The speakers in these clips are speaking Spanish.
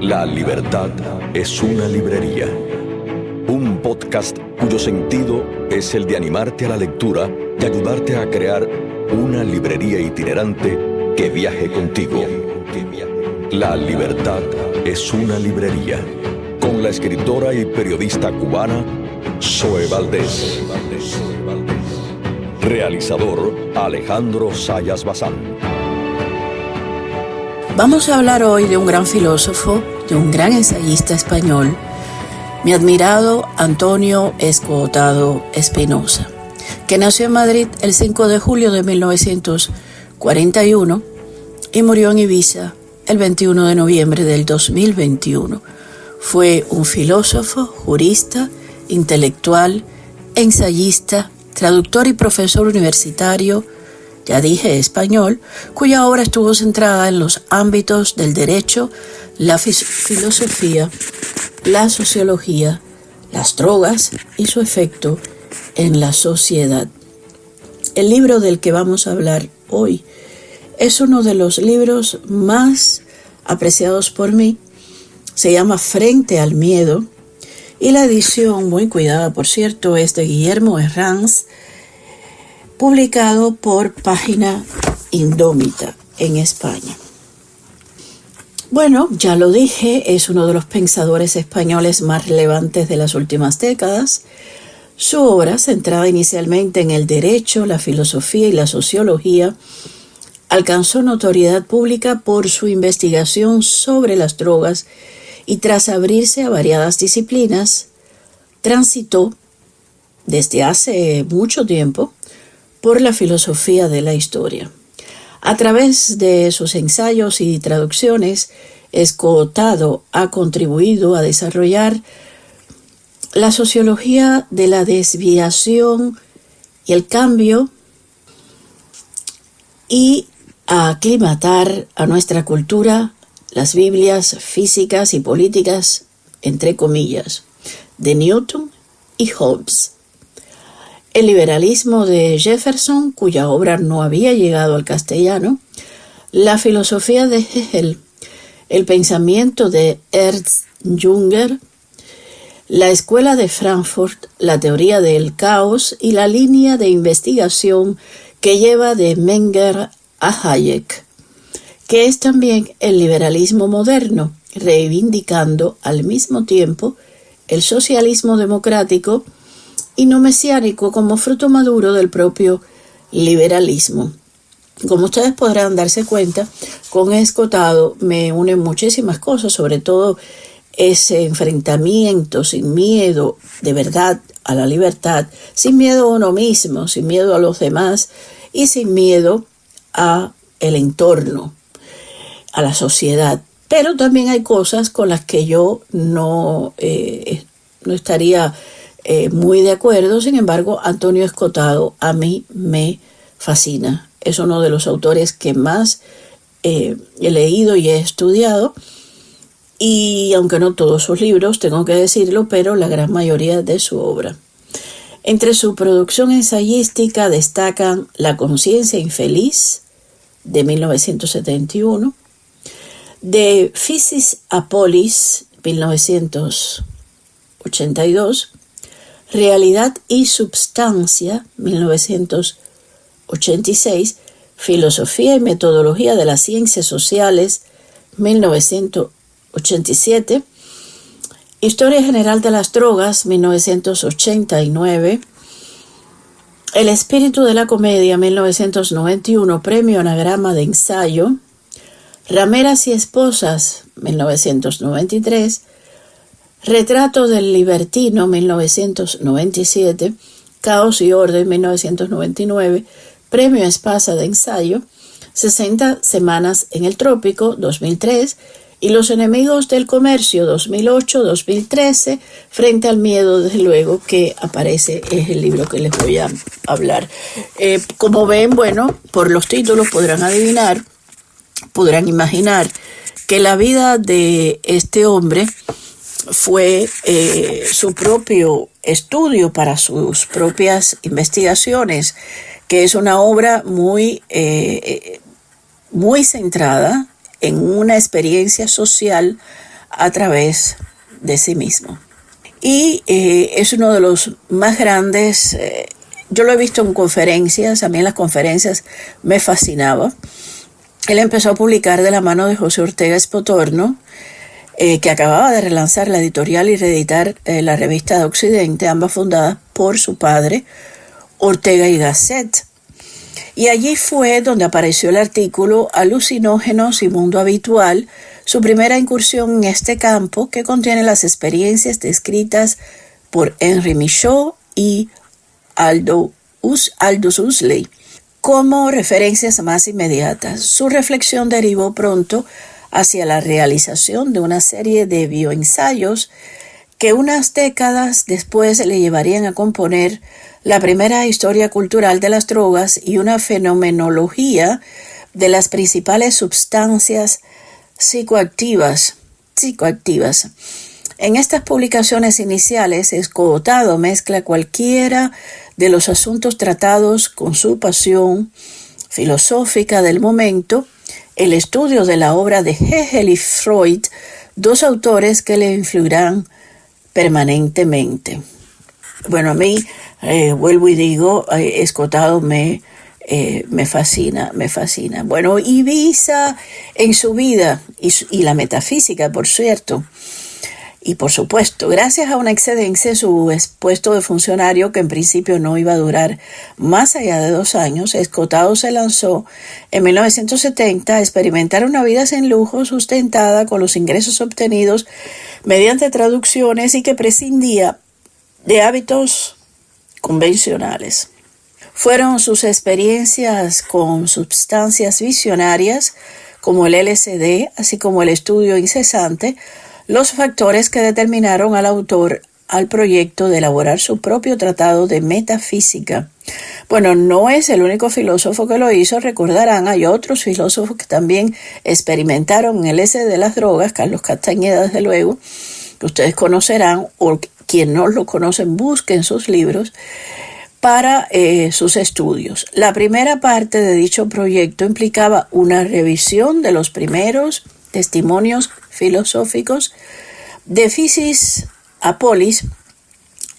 La libertad es una librería. Un podcast cuyo sentido es el de animarte a la lectura y ayudarte a crear una librería itinerante que viaje contigo. La libertad es una librería. Con la escritora y periodista cubana Zoe Valdés. Realizador Alejandro Sayas Bazán. Vamos a hablar hoy de un gran filósofo, de un gran ensayista español, mi admirado Antonio Escotado Espinosa, que nació en Madrid el 5 de julio de 1941 y murió en Ibiza el 21 de noviembre del 2021. Fue un filósofo, jurista, intelectual, ensayista, traductor y profesor universitario, ya dije español, cuya obra estuvo centrada en los ámbitos del derecho, la filosofía, la sociología, las drogas y su efecto en la sociedad. El libro del que vamos a hablar hoy es uno de los libros más apreciados por mí. Se llama Frente al Miedo y la edición, muy cuidada por cierto, es de Guillermo Herranz, publicado por Página Indómita en España. Bueno, ya lo dije, es uno de los pensadores españoles más relevantes de las últimas décadas. Su obra, centrada inicialmente en el derecho, la filosofía y la sociología, alcanzó notoriedad pública por su investigación sobre las drogas y tras abrirse a variadas disciplinas, transitó desde hace mucho tiempo por la filosofía de la historia. A través de sus ensayos y traducciones, Escotado ha contribuido a desarrollar la sociología de la desviación y el cambio y a aclimatar a nuestra cultura las Biblias físicas y políticas, entre comillas, de Newton y Hobbes. El liberalismo de Jefferson, cuya obra no había llegado al castellano, la filosofía de Hegel, el pensamiento de Ernst Jünger, la escuela de Frankfurt, la teoría del caos y la línea de investigación que lleva de Menger a Hayek, que es también el liberalismo moderno, reivindicando al mismo tiempo el socialismo democrático y no mesiánico como fruto maduro del propio liberalismo. Como ustedes podrán darse cuenta, con Escotado me unen muchísimas cosas, sobre todo ese enfrentamiento sin miedo de verdad a la libertad, sin miedo a uno mismo, sin miedo a los demás y sin miedo a el entorno, a la sociedad. Pero también hay cosas con las que yo no estaría muy de acuerdo. Sin embargo, Antonio Escotado a mí me fascina. Es uno de los autores que más he leído y he estudiado. Y aunque no todos sus libros, tengo que decirlo, pero la gran mayoría de su obra. Entre su producción ensayística destacan La conciencia infeliz, de 1971, De Physis Apolis, 1982, Realidad y Substancia, 1986, Filosofía y Metodología de las Ciencias Sociales, 1987, Historia General de las Drogas, 1989, El Espíritu de la Comedia, 1991, Premio Anagrama de Ensayo, Rameras y Esposas, 1993, Retrato del Libertino, 1997, Caos y Orden, 1999, Premio Espasa de Ensayo, 60 Semanas en el Trópico, 2003, y Los Enemigos del Comercio, 2008-2013, Frente al Miedo, desde luego, que aparece, es el libro que les voy a hablar. Como ven, bueno, por los títulos podrán adivinar, podrán imaginar que la vida de este hombre fue su propio estudio para sus propias investigaciones, que es una obra muy centrada en una experiencia social a través de sí mismo. Y es uno de los más grandes. Yo lo he visto en conferencias, a mí en las conferencias me fascinaba. Él empezó a publicar de la mano de José Ortega Espotorno, que acababa de relanzar la editorial y reeditar la revista de Occidente, ambas fundadas por su padre, Ortega y Gasset. Y allí fue donde apareció el artículo Alucinógenos y Mundo Habitual, su primera incursión en este campo, que contiene las experiencias descritas por Henry Michaud y Aldous Huxley como referencias más inmediatas. Su reflexión derivó pronto hacia la realización de una serie de bioensayos que unas décadas después le llevarían a componer la primera historia cultural de las drogas y una fenomenología de las principales sustancias psicoactivas. En estas publicaciones iniciales, Escotado mezcla cualquiera de los asuntos tratados con su pasión filosófica del momento, el estudio de la obra de Hegel y Freud, dos autores que le influirán permanentemente. Bueno, a mí, vuelvo y digo, Escotado me fascina. Bueno, Ibiza en su vida y la metafísica, por cierto. Y por supuesto, gracias a una excedencia en su puesto de funcionario que en principio no iba a durar más allá de 2 años, Escotado se lanzó en 1970 a experimentar una vida sin lujo sustentada con los ingresos obtenidos mediante traducciones y que prescindía de hábitos convencionales. Fueron sus experiencias con sustancias visionarias como el LSD, así como el estudio incesante, los factores que determinaron al autor al proyecto de elaborar su propio tratado de metafísica. Bueno, no es el único filósofo que lo hizo, recordarán, hay otros filósofos que también experimentaron en el LSD de las drogas, Carlos Castañeda, desde luego, que ustedes conocerán, o quien no lo conocen, busquen sus libros para sus estudios. La primera parte de dicho proyecto implicaba una revisión de los primeros testimonios filosóficos de Physis a Polis,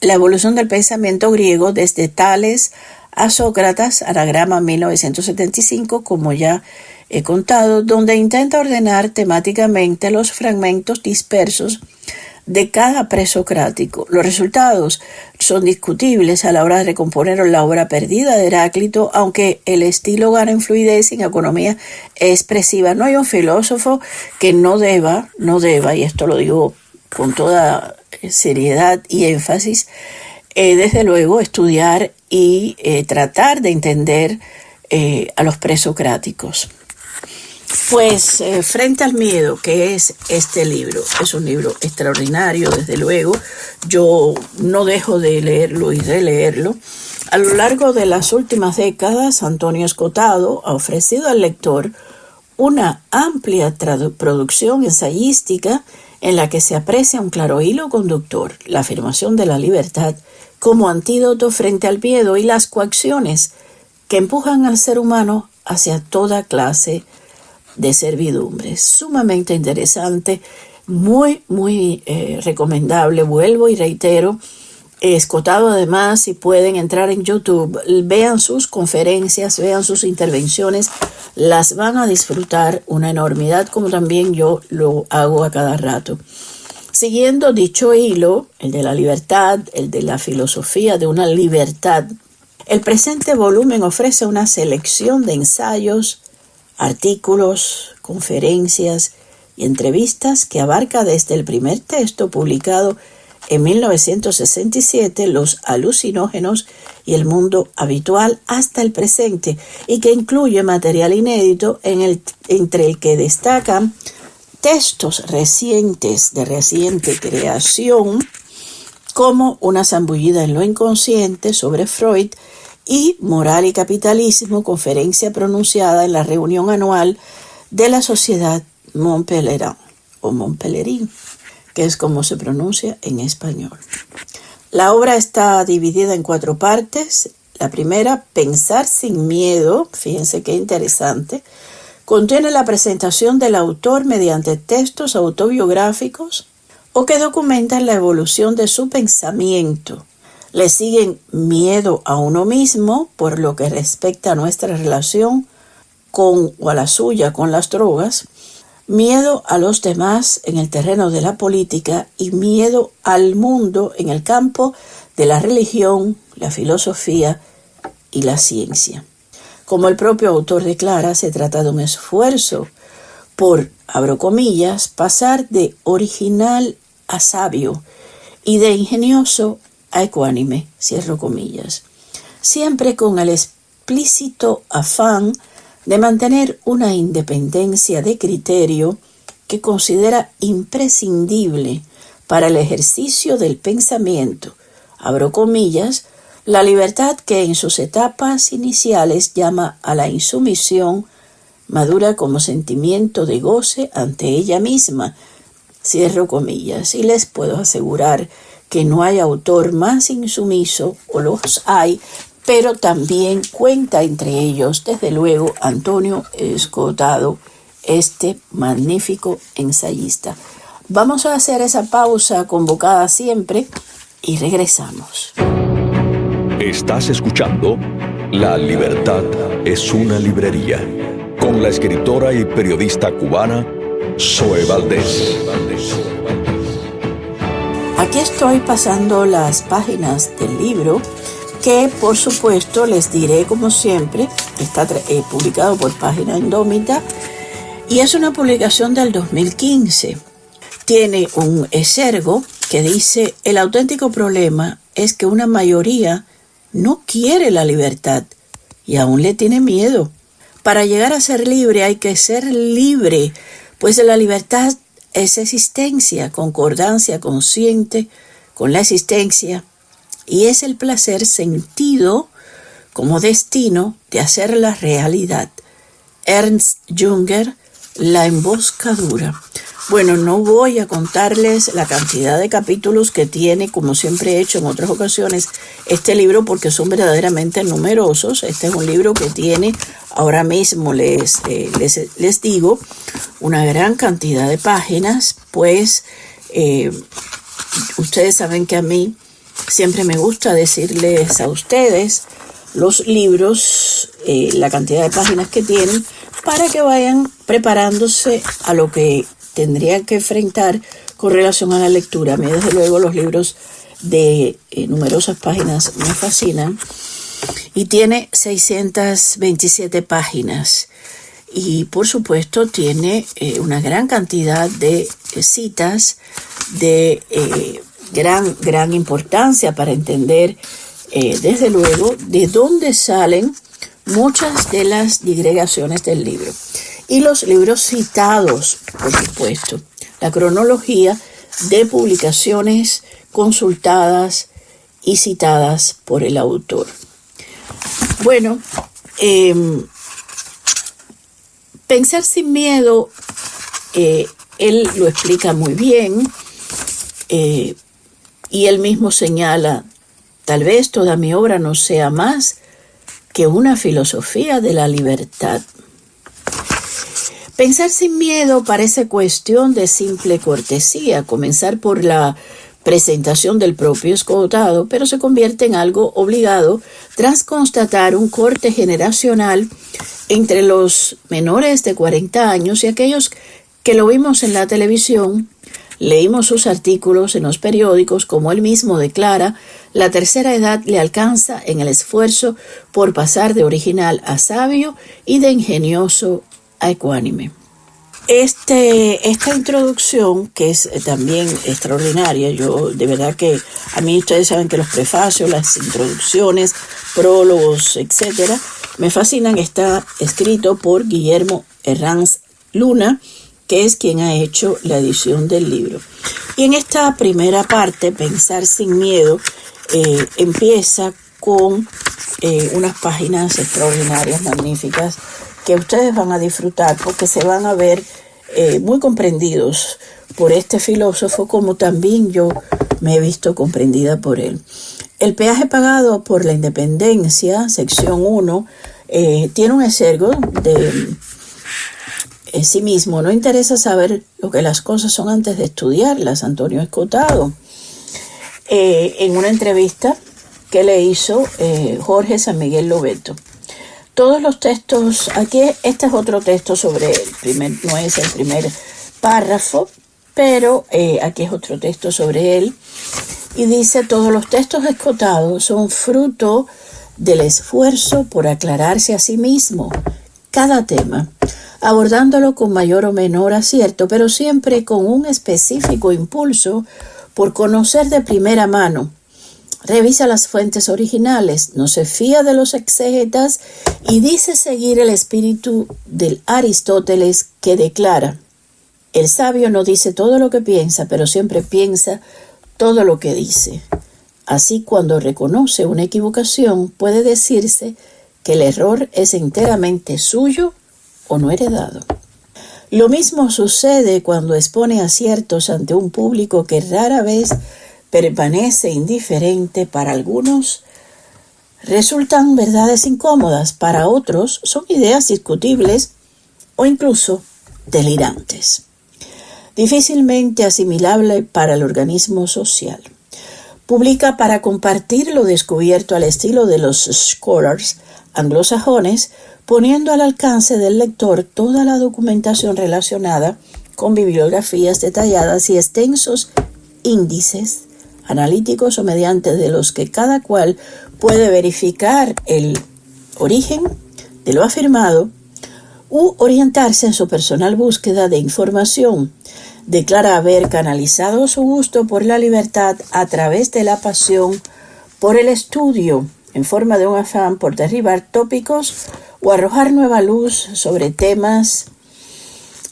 la evolución del pensamiento griego desde Tales a Sócrates, anagrama 1975, como ya he contado, donde intenta ordenar temáticamente los fragmentos dispersos de cada presocrático. Los resultados son discutibles a la hora de recomponer la obra perdida de Heráclito, aunque el estilo gana en fluidez y en economía expresiva. No hay un filósofo que no deba, y esto lo digo con toda seriedad y énfasis, desde luego estudiar y tratar de entender a los presocráticos. Pues Frente al miedo, que es este libro, es un libro extraordinario, desde luego. Yo no dejo de leerlo y releerlo. A lo largo de las últimas décadas, Antonio Escotado ha ofrecido al lector una amplia producción ensayística en la que se aprecia un claro hilo conductor, la afirmación de la libertad como antídoto frente al miedo y las coacciones que empujan al ser humano hacia toda clase de servidumbre. Sumamente interesante, muy recomendable. Vuelvo y reitero, Escotado además, si pueden entrar en YouTube, vean sus conferencias, vean sus intervenciones, las van a disfrutar una enormidad, como también yo lo hago a cada rato. Siguiendo dicho hilo, el de la libertad, el de la filosofía de una libertad, el presente volumen ofrece una selección de ensayos, artículos, conferencias y entrevistas que abarca desde el primer texto publicado en 1967, Los alucinógenos y el mundo habitual, hasta el presente, y que incluye material inédito entre el que destacan textos recientes de reciente creación, como Una zambullida en lo inconsciente sobre Freud y Moral y capitalismo, conferencia pronunciada en la reunión anual de la Sociedad Montpellerin, o Montpellerin, que es como se pronuncia en español. La obra está dividida en 4 partes. La primera, Pensar sin miedo, fíjense qué interesante, contiene la presentación del autor mediante textos autobiográficos o que documentan la evolución de su pensamiento. Le siguen miedo a uno mismo por lo que respecta a nuestra relación con o a la suya con las drogas, miedo a los demás en el terreno de la política y miedo al mundo en el campo de la religión, la filosofía y la ciencia. Como el propio autor declara, se trata de un esfuerzo por, abro comillas, pasar de original a sabio y de ingenioso a ecuánime, cierro comillas, siempre con el explícito afán de mantener una independencia de criterio que considera imprescindible para el ejercicio del pensamiento, abro comillas, la libertad que en sus etapas iniciales llama a la insumisión, madura como sentimiento de goce ante ella misma, cierro comillas, y les puedo asegurar que no hay autor más insumiso, o los hay, pero también cuenta entre ellos, desde luego, Antonio Escotado, este magnífico ensayista. Vamos a hacer esa pausa convocada siempre y regresamos. Estás escuchando La Libertad es una librería, con la escritora y periodista cubana Zoe Valdés. Aquí estoy pasando las páginas del libro que, por supuesto, les diré como siempre, está publicado por Página Indómita y es una publicación del 2015. Tiene un exergo que dice: el auténtico problema es que una mayoría no quiere la libertad y aún le tiene miedo. Para llegar a ser libre hay que ser libre, pues la libertad es existencia, concordancia consciente con la existencia, y es el placer sentido como destino de hacerla realidad. Ernst Jünger, La emboscadura. Bueno, no voy a contarles la cantidad de capítulos que tiene, como siempre he hecho en otras ocasiones, este libro, porque son verdaderamente numerosos. Este es un libro que tiene, ahora mismo les digo, una gran cantidad de páginas, pues ustedes saben que a mí siempre me gusta decirles a ustedes los libros, la cantidad de páginas que tienen, para que vayan preparándose a lo que tendrían que enfrentar con relación a la lectura. A mí, desde luego, los libros de numerosas páginas me fascinan. Y tiene 627 páginas. Y, por supuesto, tiene una gran cantidad de citas de gran importancia para entender, desde luego, de dónde salen muchas de las digregaciones del libro. Y los libros citados, por supuesto, la cronología de publicaciones consultadas y citadas por el autor. Bueno, Pensar sin miedo, él lo explica muy bien, y él mismo señala: tal vez toda mi obra no sea más que una filosofía de la libertad. Pensar sin miedo parece cuestión de simple cortesía, comenzar por la presentación del propio Escotado, pero se convierte en algo obligado tras constatar un corte generacional entre los menores de 40 años y aquellos que lo vimos en la televisión, leímos sus artículos en los periódicos. Como él mismo declara, la tercera edad le alcanza en el esfuerzo por pasar de original a sabio y de ingenioso a ecuánime. Esta introducción, que es también extraordinaria, yo de verdad que a mí, ustedes saben que los prefacios, las introducciones, prólogos, etcétera, me fascinan. Está escrito por Guillermo Herranz Luna, que es quien ha hecho la edición del libro. Y en esta primera parte, Pensar sin miedo, empieza con unas páginas extraordinarias, magníficas, que ustedes van a disfrutar porque se van a ver muy comprendidos por este filósofo, como también yo me he visto comprendida por él. El peaje pagado por la independencia, sección 1, tiene un exergo en sí mismo no interesa saber lo que las cosas son antes de estudiarlas. Antonio Escotado, en una entrevista que le hizo Jorge San Miguel Lobeto. Todos los textos, aquí este es otro texto sobre no es el primer párrafo, pero aquí es otro texto sobre él, y dice: todos los textos de Escotado son fruto del esfuerzo por aclararse a sí mismo cada tema, abordándolo con mayor o menor acierto, pero siempre con un específico impulso por conocer de primera mano. Revisa las fuentes originales, no se fía de los exégetas y dice seguir el espíritu del Aristóteles, que declara: el sabio no dice todo lo que piensa, pero siempre piensa todo lo que dice. Así, cuando reconoce una equivocación, puede decirse que el error es enteramente suyo o no heredado. Lo mismo sucede cuando expone aciertos ante un público que rara vez permanece indiferente. Para algunos resultan verdades incómodas, para otros son ideas discutibles o incluso delirantes, difícilmente asimilable para el organismo social. Publica para compartir lo descubierto al estilo de los scholars anglosajones, poniendo al alcance del lector toda la documentación relacionada con bibliografías detalladas y extensos índices analíticos o mediante de los que cada cual puede verificar el origen de lo afirmado u orientarse en su personal búsqueda de información. Declara haber canalizado su gusto por la libertad a través de la pasión por el estudio, en forma de un afán por derribar tópicos o arrojar nueva luz sobre temas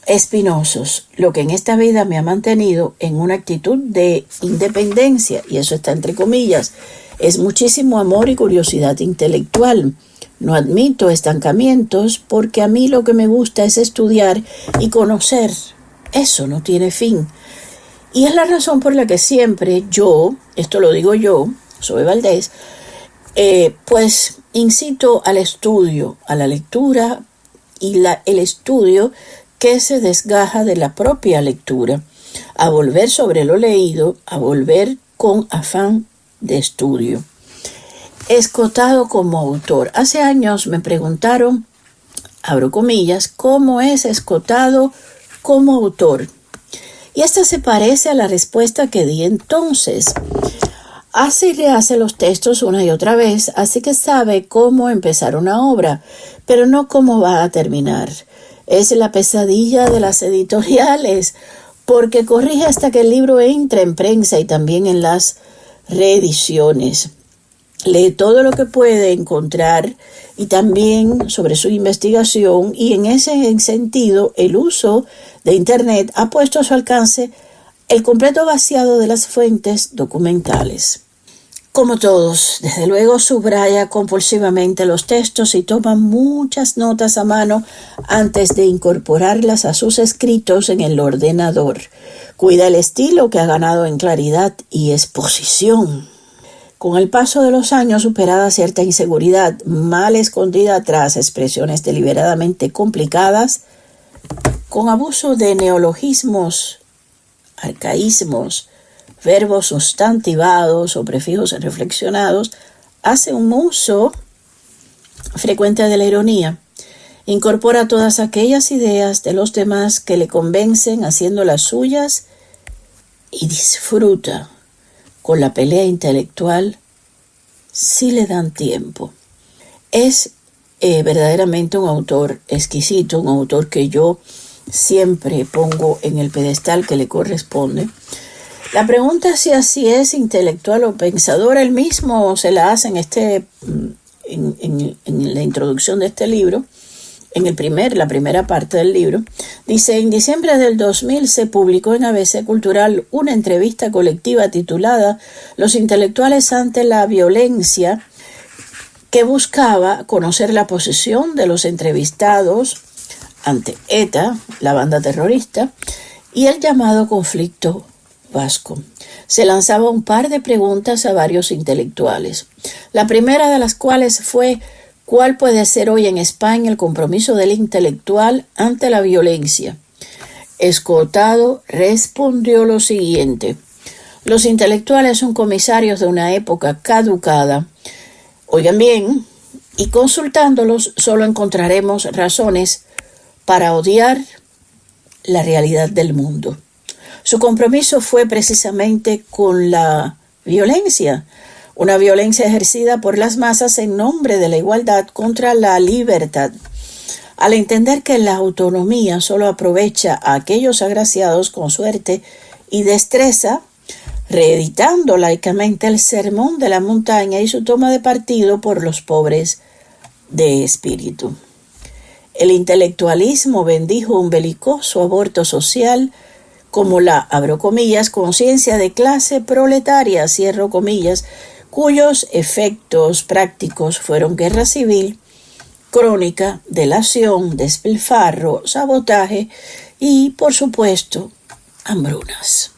espinosos, lo que en esta vida me ha mantenido en una actitud de independencia, y eso está entre comillas, es muchísimo amor y curiosidad intelectual. No admito estancamientos porque a mí lo que me gusta es estudiar y conocer. Eso no tiene fin. Y es la razón por la que siempre yo, esto lo digo yo, Zoe Valdés, pues incito al estudio, a la lectura y el estudio que se desgaja de la propia lectura, a volver sobre lo leído, a volver con afán de estudio. Escotado como autor. Hace años me preguntaron, abro comillas, ¿cómo es Escotado como autor? Y esta se parece a la respuesta que di entonces. Hace y rehace los textos una y otra vez, así que sabe cómo empezar una obra, pero no cómo va a terminar. Es la pesadilla de las editoriales, porque corrige hasta que el libro entre en prensa y también en las reediciones. Lee todo lo que puede encontrar y también sobre su investigación, y en ese sentido el uso de Internet ha puesto a su alcance el completo vaciado de las fuentes documentales. Como todos, desde luego subraya compulsivamente los textos y toma muchas notas a mano antes de incorporarlas a sus escritos en el ordenador. Cuida el estilo que ha ganado en claridad y exposición. Con el paso de los años, superada cierta inseguridad mal escondida tras expresiones deliberadamente complicadas, con abuso de neologismos, arcaísmos, verbos sustantivados o prefijos reflexionados, hace un uso frecuente de la ironía. Incorpora todas aquellas ideas de los demás que le convencen haciendo las suyas y disfruta con la pelea intelectual si le dan tiempo. Es verdaderamente un autor exquisito, un autor que yo siempre pongo en el pedestal que le corresponde. La pregunta es si así es intelectual o pensador. Él mismo se la hace en la introducción de este libro, la primera parte del libro. Dice: en diciembre del 2000 se publicó en ABC Cultural una entrevista colectiva titulada Los intelectuales ante la violencia, que buscaba conocer la posición de los entrevistados ante ETA, la banda terrorista, y el llamado conflicto vasco. Se lanzaba un par de preguntas a varios intelectuales. La primera de las cuales fue: ¿Cuál puede ser hoy en España el compromiso del intelectual ante la violencia? Escotado respondió lo siguiente: los intelectuales son comisarios de una época caducada. Oigan bien, y consultándolos solo encontraremos razones para odiar la realidad del mundo. Su compromiso fue precisamente con la violencia, una violencia ejercida por las masas en nombre de la igualdad contra la libertad. Al entender que la autonomía solo aprovecha a aquellos agraciados con suerte y destreza, reeditando laicamente el Sermón de la Montaña y su toma de partido por los pobres de espíritu. El intelectualismo bendijo un belicoso aborto social como la, abro comillas, conciencia de clase proletaria, cierro comillas, cuyos efectos prácticos fueron guerra civil, crónica, delación, despilfarro, sabotaje y, por supuesto, hambrunas.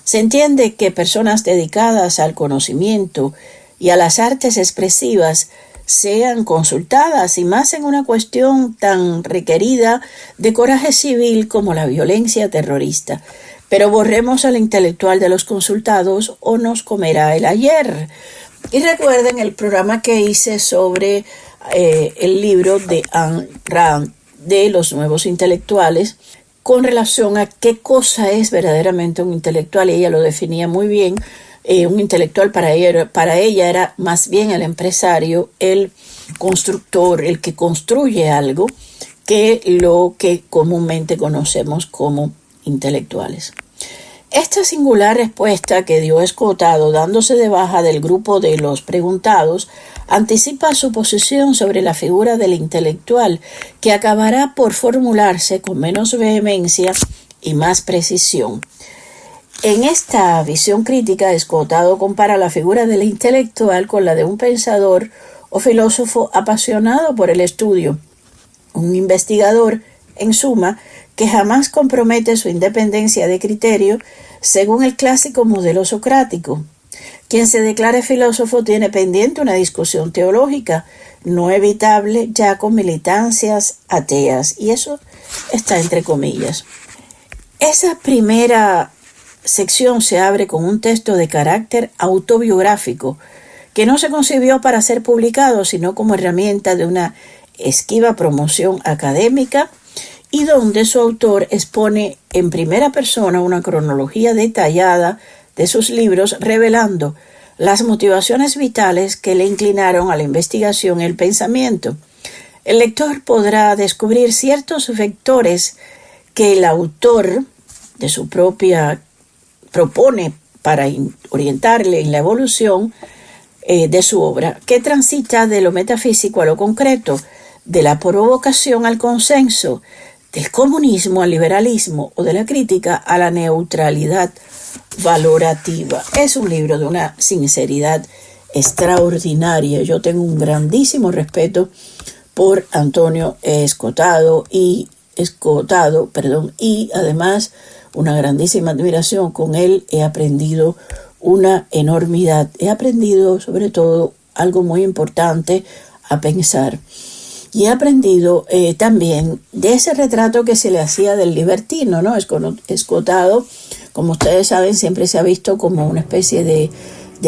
Se entiende que personas dedicadas al conocimiento y a las artes expresivas sean consultadas, y más en una cuestión tan requerida de coraje civil como la violencia terrorista. Pero borremos al intelectual de los consultados o nos comerá el ayer. Y recuerden el programa que hice sobre el libro de Ayn Rand, de los nuevos intelectuales, con relación a qué cosa es verdaderamente un intelectual. Ella lo definía muy bien. Un intelectual para ella era más bien el empresario, el constructor, el que construye algo, que lo que comúnmente conocemos como intelectuales. Esta singular respuesta que dio Escotado, dándose de baja del grupo de los preguntados, anticipa su posición sobre la figura del intelectual, que acabará por formularse con menos vehemencia y más precisión. En esta visión crítica, Escotado compara la figura del intelectual con la de un pensador o filósofo apasionado por el estudio, un investigador, en suma, que jamás compromete su independencia de criterio según el clásico modelo socrático. Quien se declare filósofo tiene pendiente una discusión teológica, no evitable ya con militancias ateas, y eso está entre comillas. Esa primera sección se abre con un texto de carácter autobiográfico que no se concibió para ser publicado, sino como herramienta de una esquiva promoción académica, y donde su autor expone en primera persona una cronología detallada de sus libros, revelando las motivaciones vitales que le inclinaron a la investigación y el pensamiento. El lector podrá descubrir ciertos vectores que el autor de su propia propone para orientarle en la evolución de su obra, que transita de lo metafísico a lo concreto, de la provocación al consenso, del comunismo al liberalismo o de la crítica a la neutralidad valorativa. Es un libro de una sinceridad extraordinaria. Yo tengo un grandísimo respeto por Antonio Escotado y además una grandísima admiración. Con él he aprendido una enormidad. He aprendido sobre todo algo muy importante, a pensar. Y he aprendido también de ese retrato que se le hacía del libertino, ¿no? Escotado, como ustedes saben, siempre se ha visto como una especie de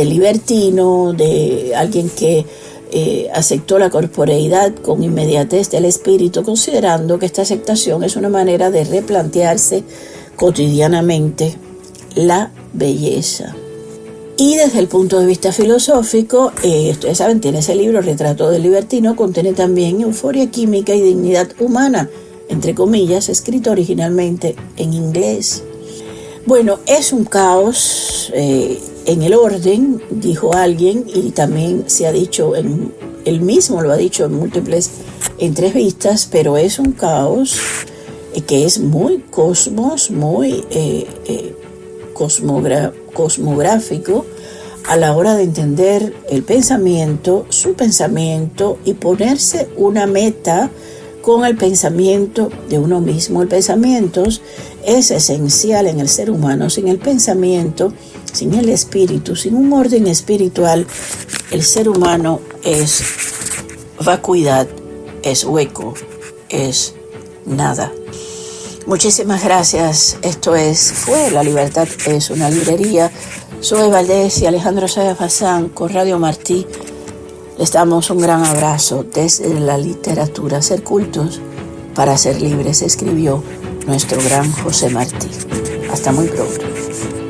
libertino, de alguien que aceptó la corporeidad con inmediatez del espíritu, considerando que esta aceptación es una manera de replantearse cotidianamente la belleza. Y desde el punto de vista filosófico, ustedes saben, tiene ese libro, Retrato del Libertino, contiene también Euforia Química y Dignidad Humana, entre comillas, escrito originalmente en inglés. Bueno, es un caos en el orden, dijo alguien, y también se ha dicho, él mismo lo ha dicho en múltiples entrevistas, pero es un caos que es muy cosmográfico a la hora de entender el pensamiento, su pensamiento, y ponerse una meta con el pensamiento de uno mismo. El pensamiento es esencial en el ser humano. Sin el pensamiento, sin el espíritu, sin un orden espiritual, el ser humano es vacuidad es hueco, es nada. Muchísimas gracias. Fue La Libertad es una librería. Zoe Valdés y Alejandro Sayas Bazán con Radio Martí. Les damos un gran abrazo desde la literatura. Ser cultos para ser libres, escribió nuestro gran José Martí. Hasta muy pronto.